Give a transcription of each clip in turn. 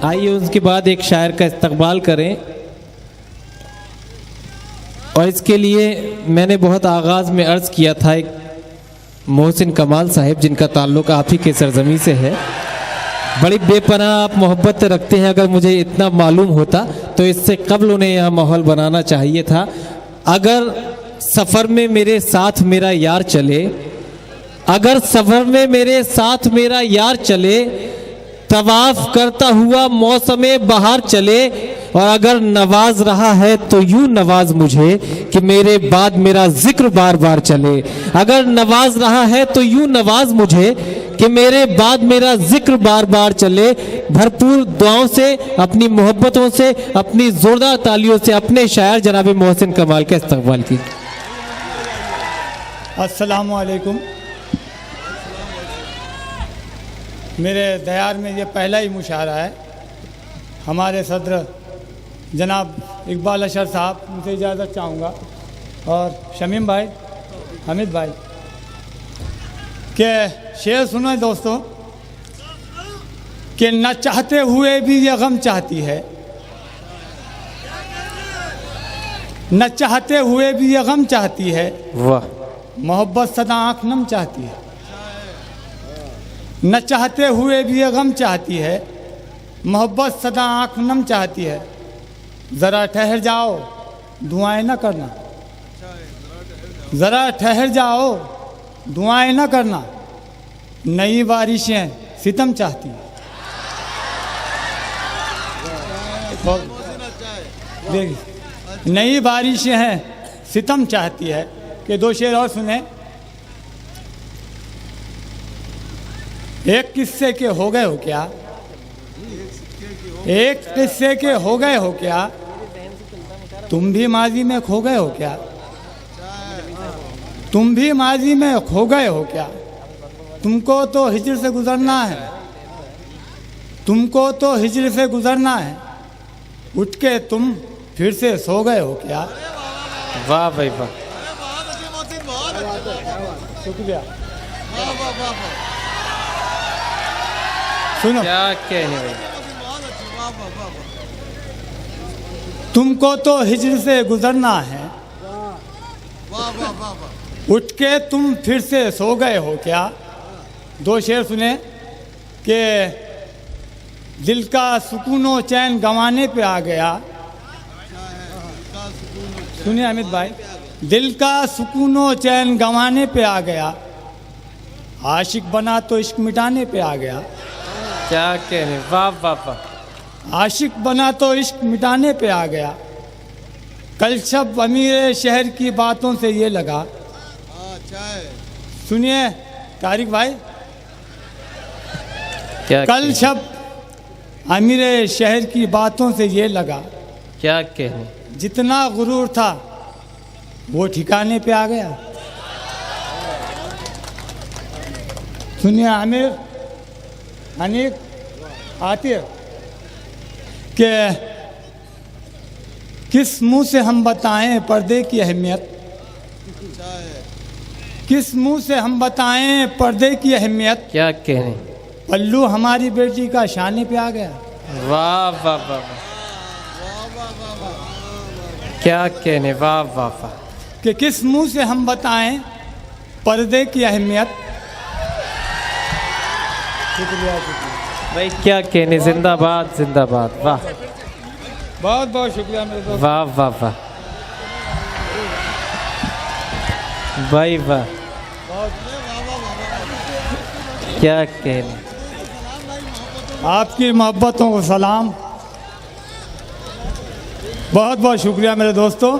आइए उसके बाद एक शायर का इस्तकबाल करें। और इसके लिए मैंने बहुत आगाज़ में अर्ज़ किया था, एक मोहसिन कमाल साहिब जिनका ताल्लुक़ आप ही के सरज़मी से है। बड़ी बेपनाह आप मोहब्बत रखते हैं, अगर मुझे इतना मालूम होता तो इससे कबल उन्हें यह माहौल बनाना चाहिए था। अगर सफ़र में मेरे साथ मेरा यार चले, अगर सफ़र में मेरे साथ मेरा यार चले, तवाफ़ करता हुआ मौसमे बहार चले, और अगर नवाज रहा है तो यूं नवाज मुझे कि मेरे बाद मेरा जिक्र बार बार चले। अगर नवाज रहा है तो यूं नवाज मुझे कि मेरे बाद मेरा जिक्र बार बार चले। भरपूर दुआओं से, अपनी मोहब्बतों से, अपनी जोरदार तालियों से अपने शायर जनाब मोहसिन कमाल का इस्तकबाल की। अस्सलामु अलैकुम। मेरे दयार में ये पहला ही मुशायरा है। हमारे सदर जनाब इकबाल अशर साहब, उनसे इजाज़त चाहूँगा, और शमीम भाई, हामिद भाई के शेर सुनो दोस्तों कि न चाहते हुए भी ये गम चाहती है, न चाहते हुए भी ये गम चाहती है। वाह। मोहब्बत सदा आँख नम चाहती है। न चाहते हुए भी ये गम चाहती है, मोहब्बत सदा आँख नम चाहती है। ज़रा ठहर जाओ, दुआएं न करना, ज़रा ठहर जाओ, दुआएं न करना। नई बारिशें सितम चाहती है। नई बारिशें हैं सितम चाहती है। कि दो शेर और सुने। एक किस्से के हो गए हो क्या, एक किस्से के हो गए हो क्या, तुम भी माजी में खो गए हो क्या, तुम भी माजी में खो गए हो क्या। तुमको तो हिज्र से गुजरना है, तुमको तो हिज्र से गुजरना है, उठ के तुम फिर से सो गए हो क्या। वाह भाई वाह, शुक्रिया। सुनो, क्या कहने भाई। तुमको तो हिज्र से गुजरना है, उठ के तुम फिर से सो गए हो क्या। दो शेर सुने कि दिल का सुकूनो चैन गंवाने पे आ गया। सुनिए अमित भाई, दिल का सुकूनो चैन गंवाने पे आ गया, आशिक बना तो इश्क मिटाने पे आ गया। क्या कहने, वाह वाह वाह। आशिक बना तो इश्क मिटाने पे आ गया। कल शब अमीर शहर की बातों से ये लगा। सुनिए तारिक भाई, क्या कल शब अमीर शहर की बातों से ये लगा, क्या कहने, जितना गुरूर था वो ठिकाने पे आ गया। सुनिए आमिर, अनीक, आतिफ के किस मुंह से हम बताएं पर्दे की अहमियत, किस मुंह से हम बताएं पर्दे की अहमियत। क्या कहने, पल्लू हमारी बेटी का शाने पे आ गया। वाह वाह वाह वाह। क्या कहने, वाह वाह वाह। कि किस मुंह से हम बताएं पर्दे की अहमियत। शुक्रिया शुक्रिया भाई, क्या कहने, जिंदाबाद जिंदाबाद। वाह, बहुत बहुत शुक्रिया मेरे दोस्त। वाह वाह वाह भाई वाह, क्या कहने। आपकी मोहब्बतों को सलाम। बहुत बहुत शुक्रिया मेरे दोस्तों।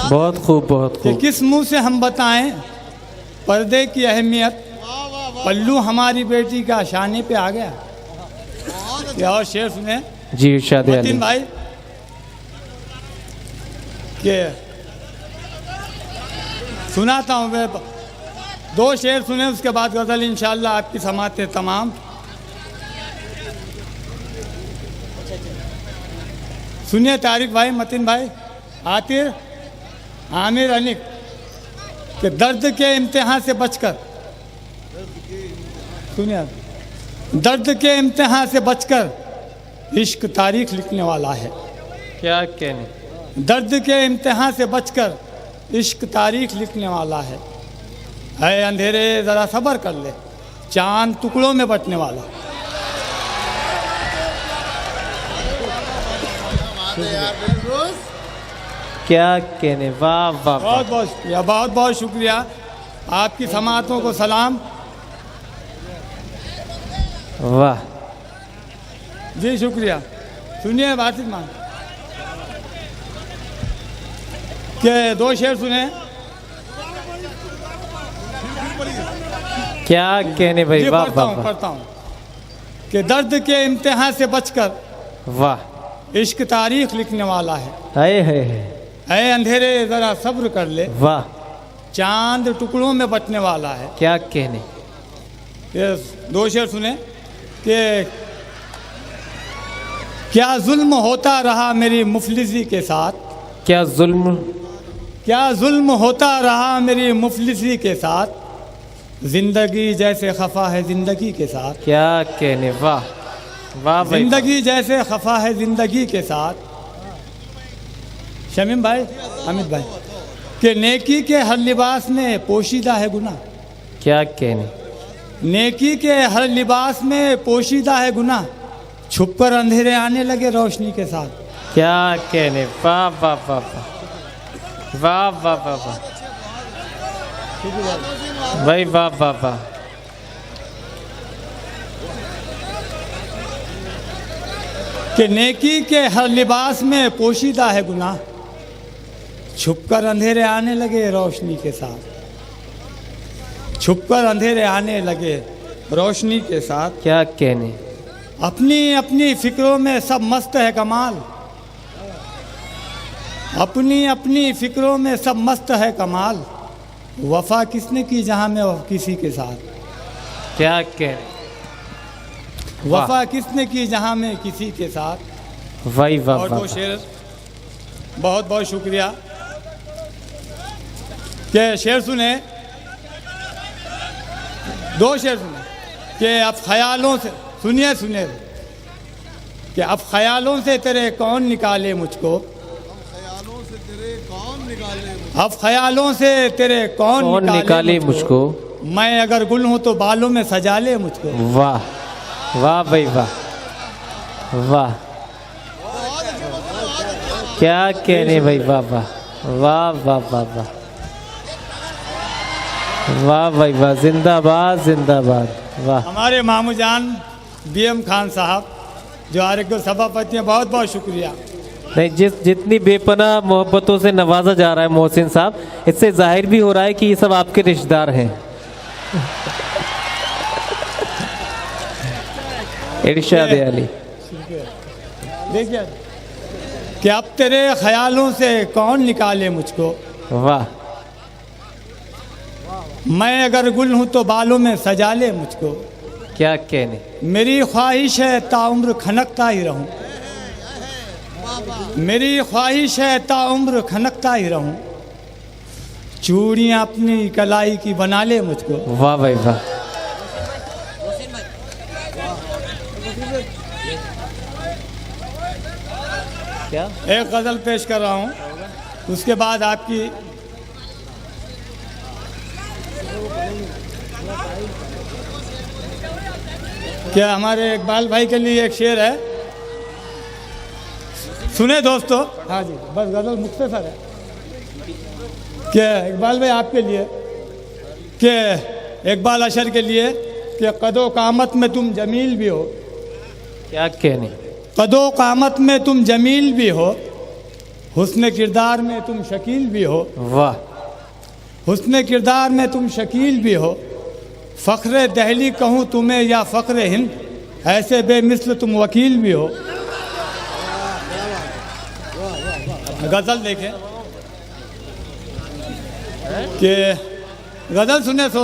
बहुत खूब, बहुत कि खूब। किस मुंह से हम बताएं पर्दे की अहमियत। पल्लू हमारी बेटी का शाने पे आ गया। क्या और शेर सुने जी इरशाद अली मतीन भाई के सुनाता हूँ मैं। दो शेर सुने, उसके बाद गज़ल इंशाअल्लाह आपकी समाते तमाम। सुनिए तारिक भाई, मतीन भाई, आतिर, आमिर, अनिक कि दर्द के इम्तिहान से बचकर, सुनिए, दर्द के इम्तिहान से बचकर इश्क तारीख लिखने वाला है। क्या कहने, दर्द के इम्तिहान से बचकर इश्क तारीख लिखने वाला है। अंधेरे ज़रा सब्र कर ले, चांद टुकड़ों में बंटने वाला। क्या कहने, वाह वाह वाह। बहुत बहुत शुक्रिया, बहुत बहुत शुक्रिया। आपकी समातों को सलाम। वाह जी शुक्रिया। सुनिए बासित मान के दो शेर सुने। क्या कहने भाई, जी वाह पढ़ता वाह हूँ वाह पढ़ता हूँ कि दर्द के इम्तिहान से बचकर वाह। इश्क तारीख लिखने वाला है। हाय हाय, ऐ अंधेरे ज़रा सब्र कर ले, वाह। चांद टुकड़ों में बंटने वाला है। क्या कहने, ये दो शेर सुने कि क्या जुल्म होता रहा मेरी मुफलिसी के साथ, क्या जुल्म, क्या जुल्म होता रहा मेरी मुफलिसी के साथ, जिंदगी जैसे खफा है जिंदगी के साथ। क्या कहने, वाह वाह भाई, जिंदगी जैसे खफा है जिंदगी के साथ। शमीम भाई, अमित भाई कि नेकी के हर लिबास में पोशीदा है गुनाह, क्या कहने, नेकी के हर लिबास में पोशीदा है गुनाह, छुपकर अंधेरे आने लगे रोशनी के साथ। क्या कहने, वाह वाह वाह वाह वाह वाह वाह वाह भाई, वाह वाह वाह। कि नेकी के हर लिबास में पोशीदा है गुनाह, छुपकर अंधेरे आने लगे रोशनी के साथ, छुपकर अंधेरे आने लगे रोशनी के साथ। क्या कहने, अपनी अपनी फिक्रों में सब मस्त है कमाल, अपनी अपनी फिक्रों में सब मस्त है कमाल, वफा किसने की जहां में किसी के साथ। क्या कहने, वफा किसने की जहां में किसी के साथ। वाह वाह और वाह, दो शेर, बहुत बहुत शुक्रिया। के शेर सुने, दो शेर सुने कि अब ख्यालों से, सुनिए सुनिए कि अब ख्यालों से तेरे कौन निकाले मुझको, अब ख्यालों से तेरे कौन निकाले मुझको, मैं अगर गुल हूं तो बालों में सजा ले मुझको। वाह वाह भाई, वाह वाह। क्या कहने भाई, वाह वाह वाह वाह वाह वाह वाह भाई वाह, जिंदाबाद जिंदाबाद, वाह। हमारे मामू जान BM खान साहब जो आरोग्य सभापति हैं, बहुत बहुत शुक्रिया। नहीं, जितनी बेपनाह मोहब्बतों से नवाजा जा रहा है मोहसिन साहब, इससे जाहिर भी हो रहा है कि ये सब आपके रिश्तेदार हैं। इरशाद अली, देखिए कि अब तेरे ख्यालों से कौन निकाले मुझको, वाह। मैं अगर गुल हूं तो बालों में सजा ले मुझको। क्या कहने, मेरी ख्वाहिश है ताउम्र खनकता ही रहूं, मेरी ख्वाहिश है ताउम्र खनकता ही रहूं, चूड़ियां अपनी कलाई की बना ले मुझको। वाह भाई वाह। क्या, एक गज़ल पेश कर रहा हूं, उसके बाद आपकी क्या हमारे इकबाल भाई के लिए एक शेर है, सुने दोस्तों। हाँ जी, बस गज़ल मुख्तसर है। क्या इकबाल भाई आपके लिए, कि इकबाल अशर के लिए कि कदो कामत में तुम जमील भी हो, क्या कहने, कदो कामत में तुम जमील भी हो, हुस्न किरदार में तुम शकील भी हो, वाह। हुस्न किरदार में तुम शकील भी हो, फ़ख्र दहली कहूँ तुम्हें या फ़ख्र हिंद, ऐसे बेमिसल तुम वकील भी हो। गज़ल देखें कि गज़ल सुने सो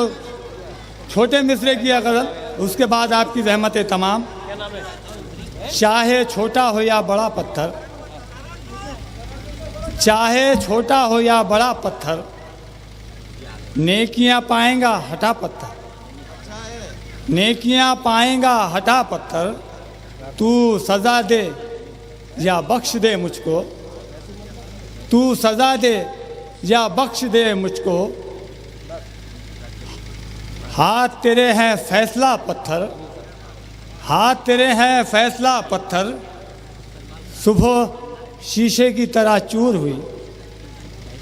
छोटे मिसरे की गज़ल, उसके बाद आपकी रहमत तमाम। चाहे छोटा हो या बड़ा पत्थर, चाहे छोटा हो या बड़ा पत्थर, नेकियां पाएगा हटा पत्थर, नेकियां पाएगा हटा पत्थर, तू सज़ा दे या बख्श दे मुझको, तू सज़ा दे या बख्श दे मुझको, हाथ तेरे हैं फैसला पत्थर, हाथ तेरे हैं फैसला पत्थर, सुबह शीशे की तरह चूर हुई,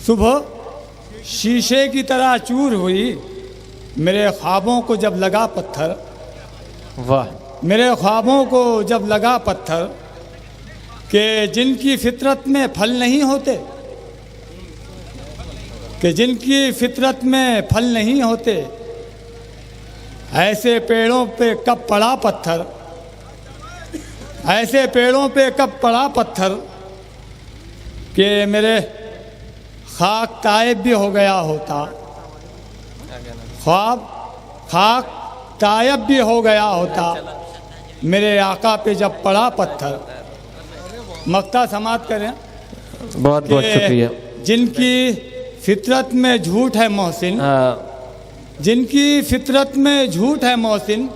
सुबह शीशे की तरह चूर हुई, मेरे ख्वाबों को जब लगा पत्थर, वाह, मेरे ख्वाबों को जब लगा पत्थर, कि जिनकी फितरत में फल नहीं होते, कि जिनकी फितरत में फल नहीं होते, ऐसे पेड़ों पे कब पड़ा पत्थर, ऐसे पेड़ों पे कब पड़ा पत्थर, कि मेरे खाक तायब भी हो गया होता, ख्वाब खाक तायब भी हो गया होता, मेरे आका पे जब पड़ा पत्थर। मक्ता समाप्त करें। बहुत बहुत शुक्रिया। जिनकी फितरत में झूठ है मोहसिन, जिनकी फितरत में झूठ है मोहसिन,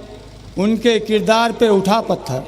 उनके किरदार पे उठा पत्थर।